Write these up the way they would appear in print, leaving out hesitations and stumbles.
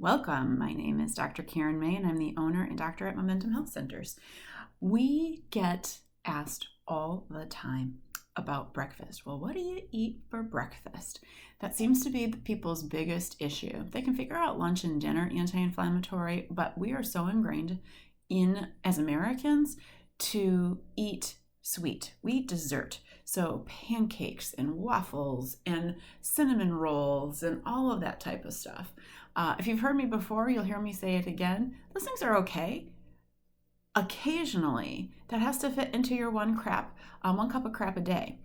Welcome. My name is Dr. Karen May, and I'm the owner and doctor at Momentum Health Centers. We get asked all the time about breakfast. Well, what do you eat for breakfast? That seems to be people's biggest issue. They can figure out lunch and dinner anti-inflammatory, but we are so ingrained as Americans to eat sweet. We eat dessert. So pancakes and waffles and cinnamon rolls and all of that type of stuff. If you've heard me before, you'll hear me say it again. Those things are okay. Occasionally, that has to fit into your one cup of crap a day.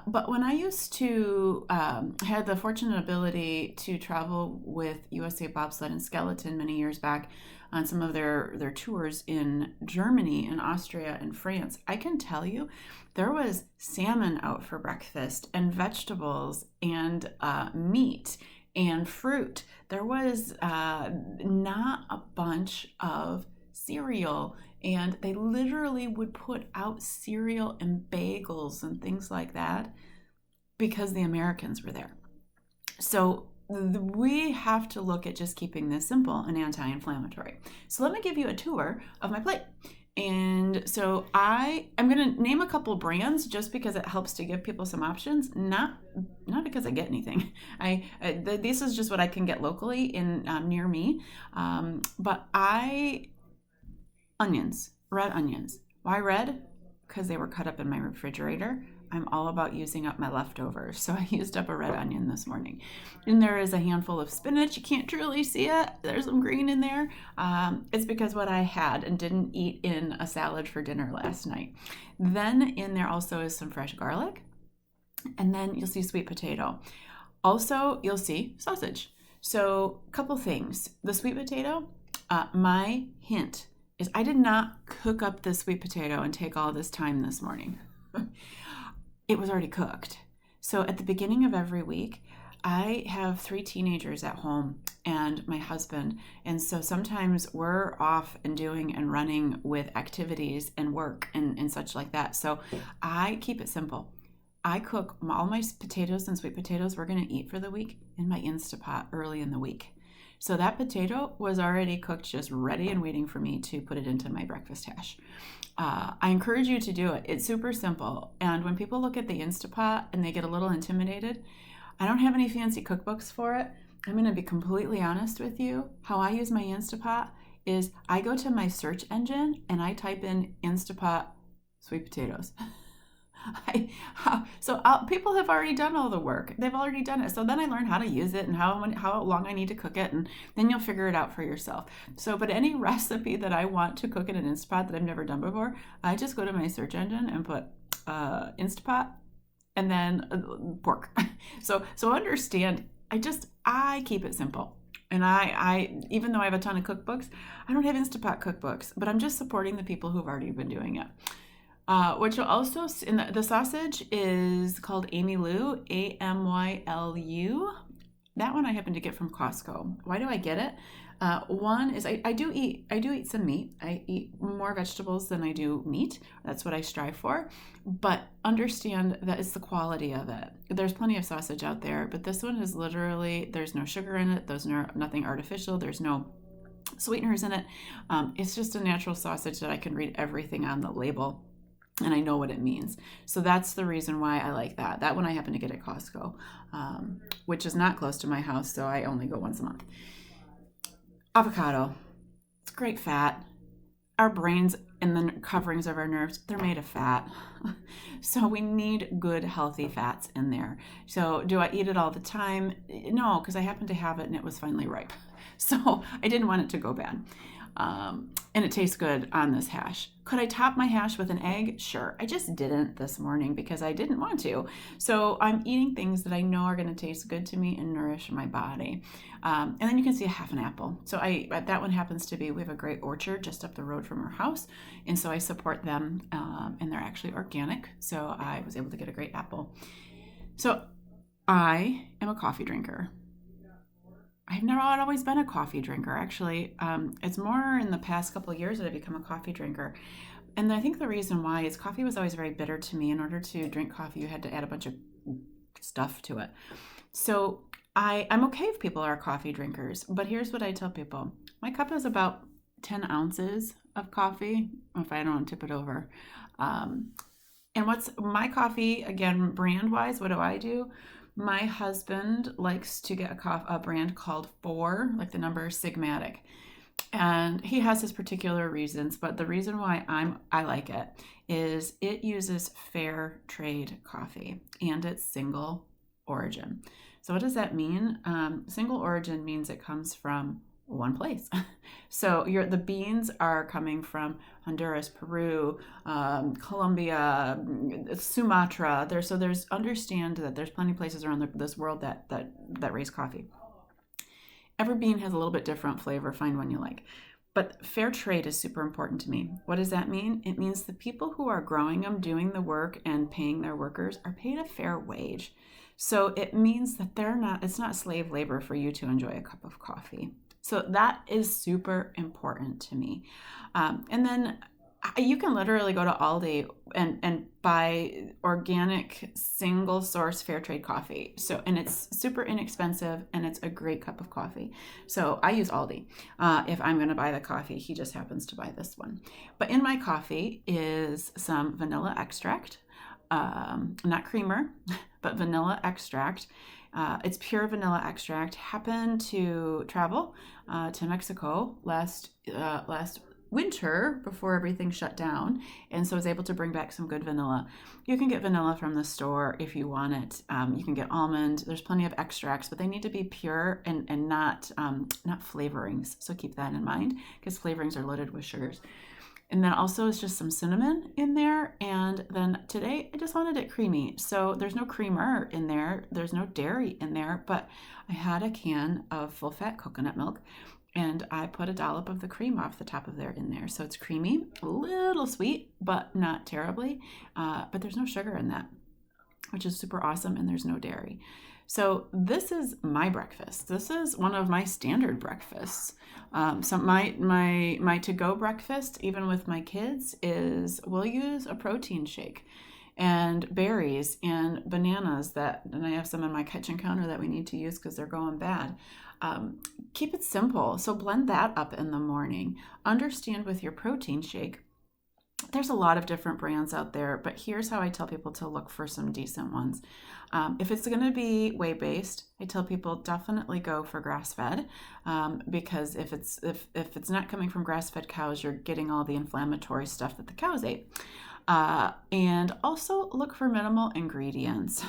But when I used to had the fortunate ability to travel with USA Bobsled and Skeleton many years back on some of their tours in Germany and Austria and France, I can tell you there was salmon out for breakfast and vegetables and meat and fruit. There was not a bunch of cereal, and they literally would put out cereal and bagels and things like that because the Americans were there. So we have to look at just keeping this simple and anti-inflammatory. So let me give you a tour of my plate. And so I'm going to name a couple brands just because it helps to give people some options, not because I get anything. This is just what I can get locally in near me. Onions, red onions. Why red? Because they were cut up in my refrigerator. I'm all about using up my leftovers, so I used up a red onion this morning. And there is a handful of spinach. You can't truly see it. There's some green in there. It's because what I had and didn't eat in a salad for dinner last night. Then in there also is some fresh garlic, and then you'll see sweet potato. Also, you'll see sausage. So a couple things. The sweet potato, my hint is I did not cook up the sweet potato and take all this time this morning. It was already cooked. So at the beginning of every week, I have 3 teenagers at home and my husband. And so sometimes we're off and doing and running with activities and work and such like that. So I keep it simple. I cook all my potatoes and sweet potatoes we're going to eat for the week in my Instapot early in the week. So that potato was already cooked, just ready and waiting for me to put it into my breakfast hash. I encourage you to do it. It's super simple. And when people look at the Instapot and they get a little intimidated, I don't have any fancy cookbooks for it. I'm going to be completely honest with you. How I use my Instapot is I go to my search engine and I type in Instapot sweet potatoes. People have already done all the work. They've already done it. So then I learn how to use it and how long I need to cook it, and then you'll figure it out for yourself. But any recipe that I want to cook in an Instapot that I've never done before, I just go to my search engine and put Instapot and then pork. So understand, I keep it simple. And I even though I have a ton of cookbooks, I don't have Instapot cookbooks, but I'm just supporting the people who've already been doing it. What you'll also see in the sausage is called Amy Lou, Amylu. That one I happen to get from Costco. Why do I get it? One is I do eat some meat. I eat more vegetables than I do meat. That's what I strive for. But understand that it's the quality of it. There's plenty of sausage out there, but this one is literally, there's no sugar in it. There's nothing artificial. There's no sweeteners in it. It's just a natural sausage that I can read everything on the label and I know what it means. So that's the reason why I like that. That one I happen to get at Costco, which is not close to my house, so I only go once a month. Avocado. It's great fat. Our brains and the coverings of our nerves, they're made of fat. So we need good, healthy fats in there. So do I eat it all the time? No, because I happen to have it and it was finally ripe. So I didn't want it to go bad. And it tastes good on this hash. Could I top my hash with an egg? Sure. I just didn't this morning because I didn't want to. So I'm eating things that I know are going to taste good to me and nourish my body. And then you can see a half an apple. So that one happens to be, we have a great orchard just up the road from our house. And so I support them, and they're actually organic. So I was able to get a great apple. So I am a coffee drinker. I've never always been a coffee drinker, actually. It's more in the past couple of years that I've become a coffee drinker. And I think the reason why is coffee was always very bitter to me. In order to drink coffee, you had to add a bunch of stuff to it. So I'm okay if people are coffee drinkers, but here's what I tell people. My cup is about 10 ounces of coffee if I don't tip it over. Um, and what's my coffee, again, brand wise, what do? My husband likes to get a brand called Four, like the number Sigmatic. And he has his particular reasons, but the reason why I like it is it uses fair trade coffee and it's single origin. So what does that mean? Single origin means it comes from one place. So the beans are coming from Honduras, Peru, Colombia, Sumatra. There's understand that there's plenty of places around this world that raise coffee. Every bean has a little bit different flavor. Find one you like. But fair trade is super important to me. What does that mean? It means the people who are growing them, doing the work, and paying their workers are paid a fair wage. So it means that it's not slave labor for you to enjoy a cup of coffee. So that is super important to me. And then you can literally go to Aldi and buy organic, single source fair trade coffee. And it's super inexpensive and it's a great cup of coffee. So I use Aldi. If I'm going to buy the coffee, he just happens to buy this one. But in my coffee is some vanilla extract, not creamer, but vanilla extract. It's pure vanilla extract. Happened to travel to Mexico last winter before everything shut down, and so I was able to bring back some good vanilla. You can get vanilla from the store if you want it. You can get almond. There's plenty of extracts, but they need to be pure and not flavorings. So keep that in mind because flavorings are loaded with sugars. And then also it's just some cinnamon in there. And then today I just wanted it creamy. So there's no creamer in there. There's no dairy in there, but I had a can of full fat coconut milk and I put a dollop of the cream off the top of there in there. So it's creamy, a little sweet, but not terribly. But there's no sugar in that, which is super awesome. And there's no dairy. So this is my breakfast. This is one of my standard breakfasts. So my to-go breakfast, even with my kids, is we'll use a protein shake and berries and bananas and I have some on my kitchen counter that we need to use because they're going bad. Keep it simple. So blend that up in the morning. Understand with your protein shake, there's a lot of different brands out there, but here's how I tell people to look for some decent ones. If it's going to be whey-based, I tell people definitely go for grass-fed because if it's not coming from grass-fed cows, you're getting all the inflammatory stuff that the cows ate. And also look for minimal ingredients.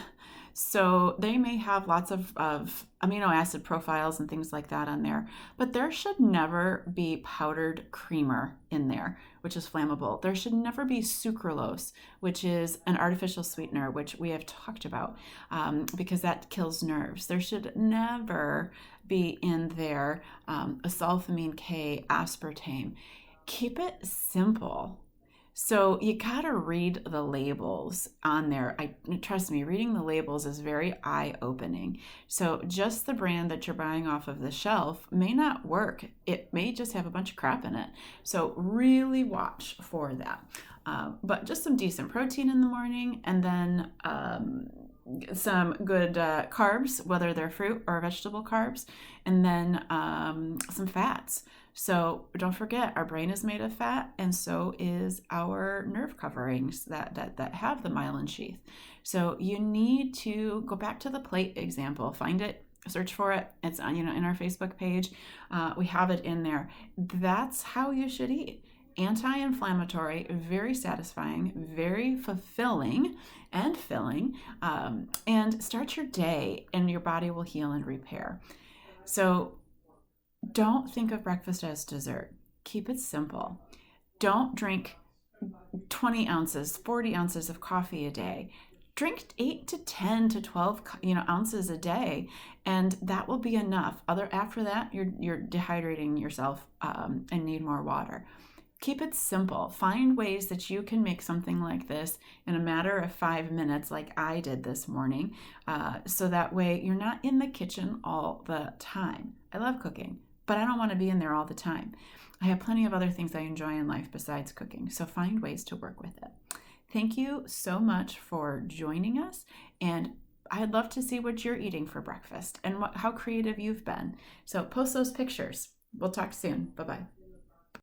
So they may have lots of amino acid profiles and things like that on there, but there should never be powdered creamer in there, which is flammable. There should never be sucralose, which is an artificial sweetener, which we have talked about because that kills nerves. There should never be in there acylphenamine K, aspartame. Keep it simple. So you gotta read the labels on there. Trust me, reading the labels is very eye-opening. So just the brand that you're buying off of the shelf may not work. It may just have a bunch of crap in it. So really watch for that. But just some decent protein in the morning, and then some good carbs, whether they're fruit or vegetable carbs, and then some fats. So don't forget, our brain is made of fat, and so is our nerve coverings that have the myelin sheath. So you need to go back to the plate example, find it, search for it. It's on, in our Facebook page. We have it in there. That's how you should eat. Anti-inflammatory, very satisfying, very fulfilling and filling, and start your day and your body will heal and repair. So don't think of breakfast as dessert. Keep it simple. Don't drink 20 ounces, 40 ounces of coffee a day. Drink 8 to 10 to 12 ounces a day, and that will be enough. After that, you're dehydrating yourself and need more water. Keep it simple. Find ways that you can make something like this in a matter of 5 minutes like I did this morning, so that way you're not in the kitchen all the time. I love cooking, but I don't want to be in there all the time. I have plenty of other things I enjoy in life besides cooking, so find ways to work with it. Thank you so much for joining us, and I'd love to see what you're eating for breakfast and how creative you've been. So post those pictures. We'll talk soon. Bye-bye.